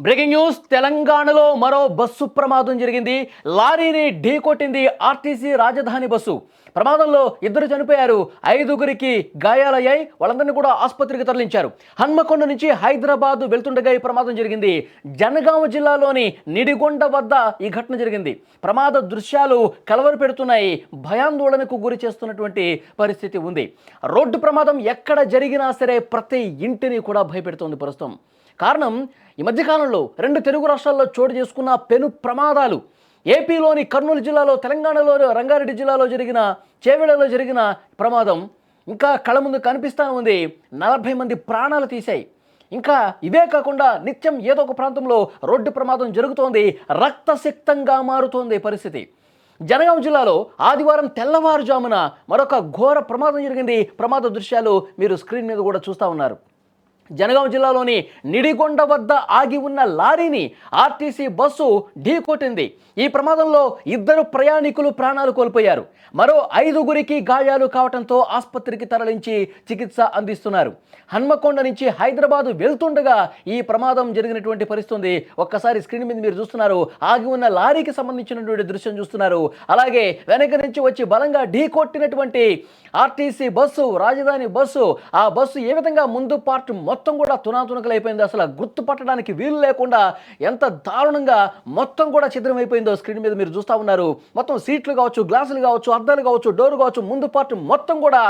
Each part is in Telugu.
బ్రేకింగ్ న్యూస్ తెలంగాణలో మరో బస్సు ప్రమాదం జరిగింది. లారీని ఢీకొట్టింది ఆర్టీసీ రాజధాని బస్సు. ప్రమాదంలో 2 చనిపోయారు, 5గురికి గాయాలయ్యాయి. వాళ్ళందరినీ కూడా ఆసుపత్రికి తరలించారు. హన్మకొండ నుంచి హైదరాబాద్ వెళ్తుండగా ఈ ప్రమాదం జరిగింది. జనగామ జిల్లాలోని నిడిగొండ వద్ద ఈ ఘటన జరిగింది. ప్రమాద దృశ్యాలు కలవర పెడుతున్నాయి, భయాందోళనకు గురి చేస్తున్నటువంటి పరిస్థితి ఉంది. రోడ్డు ప్రమాదం ఎక్కడ జరిగినా సరే ప్రతి ఇంటిని కూడా భయపెడుతోంది ప్రస్తుతం. కారణం, ఈ మధ్యకాలంలో 2 తెలుగు రాష్ట్రాల్లో చోటు చేసుకున్న పెను ప్రమాదాలు. ఏపీలోని కర్నూలు జిల్లాలో, తెలంగాణలో రంగారెడ్డి జిల్లాలో జరిగిన, చేవెళ్లలో జరిగిన ప్రమాదం ఇంకా కళ్ళ ముందు కనిపిస్తూ ఉంది. 40 మంది ప్రాణాలు తీశాయి. ఇంకా ఇవే కాకుండా నిత్యం ఏదో ఒక ప్రాంతంలో రోడ్డు ప్రమాదం జరుగుతోంది. రక్తసిక్తంగా మారుతోంది పరిస్థితి. జనగాం జిల్లాలో ఆదివారం తెల్లవారుజామున మరొక ఘోర ప్రమాదం జరిగింది. ప్రమాద దృశ్యాలు మీరు స్క్రీన్ మీద కూడా చూస్తూ ఉన్నారు. జనగాం జిల్లాలోని నిడిగొండ వద్ద ఆగి ఉన్న లారీని ఆర్టీసీ బస్సు ఢీకొట్టింది. ఈ ప్రమాదంలో 2 ప్రయాణికులు ప్రాణాలు కోల్పోయారు. మరో 5గురికి గాయాలు కావడంతో ఆసుపత్రికి తరలించి చికిత్స అందిస్తున్నారు. హన్మకొండ నుంచి హైదరాబాద్ వెళ్తుండగా ఈ ప్రమాదం జరిగినటువంటి పరిస్థితి. ఒక్కసారి స్క్రీన్ మీద మీరు చూస్తున్నారు, ఆగి ఉన్న లారీకి సంబంధించినటువంటి దృశ్యం చూస్తున్నారు. అలాగే వెనక నుంచి వచ్చి బలంగా ఢీకొట్టినటువంటి ఆర్టీసీ బస్సు, రాజధాని బస్సు, ఆ బస్సు ఏ విధంగా ముందు పార్ట్ మొత్తం కూడా తునాతునకలైపోయింది. అసలు గుర్తుపట్టడానికి వీలు లేకుండా ఎంత దారుణంగా మొత్తం కూడా ఛిద్రమైపోయిందో స్క్రీన్ మీద మీరు చూస్తూ ఉన్నారు. మొత్తం సీట్లు కావచ్చు, గ్లాసులు కావచ్చు, అద్దాలు కావచ్చు, డోర్ కావచ్చు, ముందు పార్ట్ మొత్తం కూడా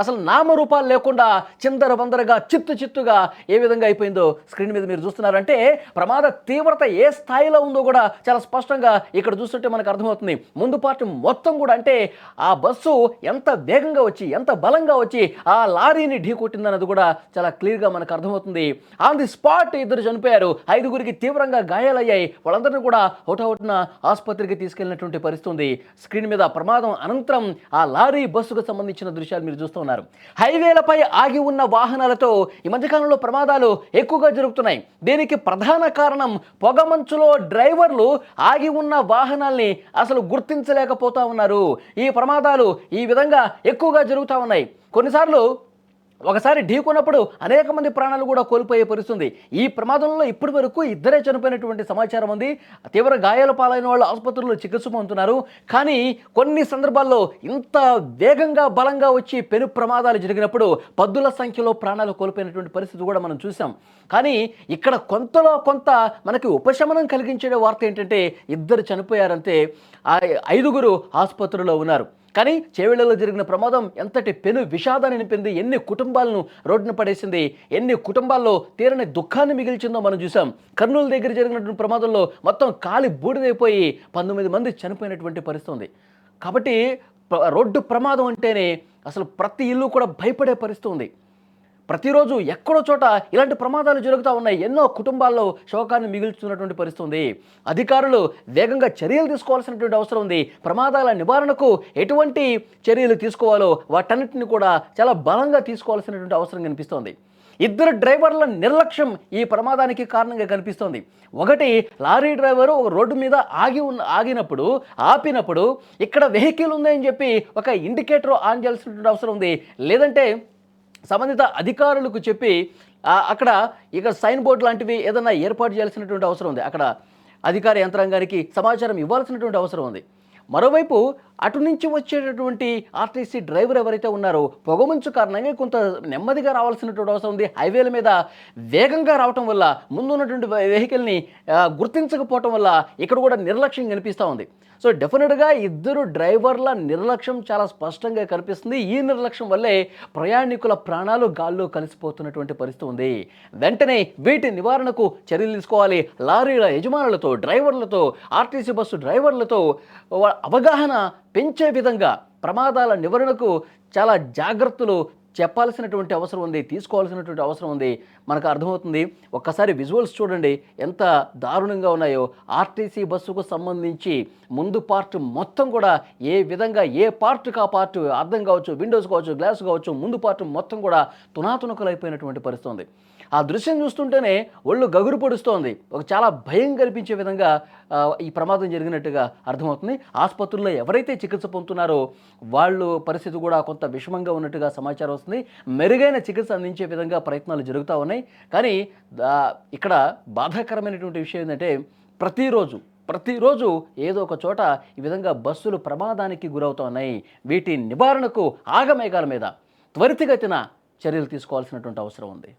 అసలు నామరూపాలు లేకుండా చిందరబందరగా చిత్తుగా ఏ విధంగా అయిపోయిందో స్క్రీన్ మీద మీరు చూస్తున్నారంటే ప్రమాద తీవ్రత ఏ స్థాయిలో ఉందో కూడా చాలా స్పష్టంగా ఇక్కడ చూస్తుంటే మనకు అర్థమవుతుంది. ముందు పార్ట్ మొత్తం కూడా, అంటే ఆ బస్సు ఎంత వేగంగా వచ్చి, ఎంత బలంగా వచ్చి ఆ లారీని ఢీకొట్టిందన్నది కూడా చాలా క్లియర్గా మనకు అర్థమవుతుంది. ఆన్ ది స్పాట్ 2 చనిపోయారు, 5గురికి తీవ్రంగా గాయాలయ్యాయి. వాళ్ళందరినీ కూడా హుటాహుటిన ఆసుపత్రికి తీసుకెళ్లినటువంటి పరిస్థితి ఉంది. స్క్రీన్ మీద ప్రమాదం అనంతరం ఆ లారీ బస్సుకు సంబంధించిన దృశ్యాలు మీరు చూస్తున్నారు. హైవేలపై ఆగి ఉన్న వాహనాలతో ఈ మధ్యకాలంలో ప్రమాదాలు ఎక్కువగా జరుగుతున్నాయి. దీనికి ప్రధాన కారణం పొగమంచులో డ్రైవర్లు ఆగి ఉన్న వాహనాల్ని అసలు గుర్తించలేకపోతా ఉన్నారు. ఈ ప్రమాదాలు ఈ విధంగా ఎక్కువగా జరుగుతూ ఉన్నాయి. కొన్నిసార్లు ఒకసారి ఢీకొన్నప్పుడు అనేక మంది ప్రాణాలు కూడా కోల్పోయే పరిస్థితుంది. ఈ ప్రమాదంలో ఇప్పటి వరకు 2 చనిపోయినటువంటి సమాచారం ఉంది. తీవ్ర గాయాల పాలైన వాళ్ళు ఆసుపత్రుల్లో చికిత్స పొందుతున్నారు. కానీ కొన్ని సందర్భాల్లో ఇంత వేగంగా బలంగా వచ్చి పెను ప్రమాదాలు జరిగినప్పుడు పద్దుల సంఖ్యలో ప్రాణాలు కోల్పోయినటువంటి పరిస్థితి కూడా మనం చూసాం. కానీ ఇక్కడ కొంతలో కొంత మనకి ఉపశమనం కలిగించే వార్త ఏంటంటే 2 చనిపోయారంతే, 5గురు ఆసుపత్రిలో ఉన్నారు. కానీ చేవెళ్లలో జరిగిన ప్రమాదం ఎంతటి పెను విషాదాన్ని నింపింది, ఎన్ని కుటుంబాలను రోడ్డున పడేసింది, ఎన్ని కుటుంబాల్లో తీరని దుఃఖాన్ని మిగిల్చిందో మనం చూసాం. కర్నూలు దగ్గర జరిగినటువంటి ప్రమాదంలో మొత్తం కాలి బూడిదైపోయి 19 మంది చనిపోయినటువంటి పరిస్థితి ఉంది. కాబట్టి రోడ్డు ప్రమాదం అంటేనే అసలు ప్రతి ఇల్లు కూడా భయపడే పరిస్థితి ఉంది. ప్రతిరోజు ఎక్కడో చోట ఇలాంటి ప్రమాదాలు జరుగుతూ ఉన్నాయి. ఎన్నో కుటుంబాల్లో శోకాన్ని మిగుల్చుతున్నటువంటి పరిస్థితి ఉంది. అధికారులు వేగంగా చర్యలు తీసుకోవాల్సినటువంటి అవసరం ఉంది. ప్రమాదాల నివారణకు ఎటువంటి చర్యలు తీసుకోవాలో వాటన్నిటిని కూడా చాలా బలంగా తీసుకోవాల్సినటువంటి అవసరం కనిపిస్తోంది. 2 డ్రైవర్ల నిర్లక్ష్యం ఈ ప్రమాదానికి కారణంగా కనిపిస్తోంది. ఒకటి, లారీ డ్రైవరు ఒక రోడ్డు మీద ఆపినప్పుడు ఇక్కడ వెహికల్ ఉందని చెప్పి ఒక ఇండికేటర్ ఆన్ చేయాల్సినటువంటి అవసరం ఉంది. లేదంటే సంబంధిత అధికారులకు చెప్పి అక్కడ ఇక సైన్ బోర్డు లాంటివి ఏదైనా ఏర్పాటు చేయాల్సినటువంటి అవసరం ఉంది. అక్కడ అధికార యంత్రాంగానికి సమాచారం ఇవ్వాల్సినటువంటి అవసరం ఉంది. మరోవైపు అటు నుంచి వచ్చేటటువంటి ఆర్టీసీ డ్రైవర్ ఎవరైతే ఉన్నారో పొగమంచు కారణంగా కొంత నెమ్మదిగా రావాల్సినటువంటి అవసరం ఉంది. హైవేల మీద వేగంగా రావటం వల్ల ముందున్నటువంటి వెహికల్ని గుర్తించకపోవటం వల్ల ఇక్కడ కూడా నిర్లక్ష్యం కనిపిస్తూ ఉంది. సో డెఫినెట్గా 2 డ్రైవర్ల నిర్లక్ష్యం చాలా స్పష్టంగా కనిపిస్తుంది. ఈ నిర్లక్ష్యం వల్లే ప్రయాణికుల ప్రాణాలు గాల్లో కలిసిపోతున్నటువంటి పరిస్థితి ఉంది. వెంటనే వీటి నివారణకు చర్యలు తీసుకోవాలి. లారీల యజమానులతో, డ్రైవర్లతో, ఆర్టీసీ బస్సు డ్రైవర్లతో అవగాహన పెంచే విధంగా ప్రమాదాల నివారణకు చాలా జాగ్రత్తలు చెప్పాల్సినటువంటి అవసరం ఉంది, తీసుకోవాల్సినటువంటి అవసరం ఉంది. మనకు అర్థమవుతుంది. ఒక్కసారి విజువల్స్ చూడండి ఎంత దారుణంగా ఉన్నాయో. ఆర్టీసీ బస్సుకు సంబంధించి ముందు పార్ట్ మొత్తం కూడా ఏ విధంగా, ఏ పార్ట్కి ఆ పార్ట్, అద్దం కావచ్చు, విండోస్ కావచ్చు, గ్లాస్ కావచ్చు, ముందు పార్ట్ మొత్తం కూడా తునాతునకలైపోయినటువంటి పరిస్థితి ఉంది. ఆ దృశ్యం చూస్తుంటేనే ఒళ్ళు గగురు పొడుస్తోంది. ఒక చాలా భయం కల్పించే విధంగా ఈ ప్రమాదం జరిగినట్టుగా అర్థమవుతుంది. ఆసుపత్రుల్లో ఎవరైతే చికిత్స పొందుతున్నారో వాళ్ళు పరిస్థితి కూడా కొంత విషమంగా ఉన్నట్టుగా సమాచారం వస్తుంది. మెరుగైన చికిత్స అందించే విధంగా ప్రయత్నాలు జరుగుతూ ఉన్నాయి. కానీ ఇక్కడ బాధాకరమైనటువంటి విషయం ఏంటంటే ప్రతిరోజు ఏదో ఒక చోట ఈ విధంగా బస్సులు ప్రమాదానికి గురవుతున్నాయి. వీటి నివారణకు ఆగమేఘాల మీద త్వరితగతిన చర్యలు తీసుకోవాల్సినటువంటి అవసరం ఉంది.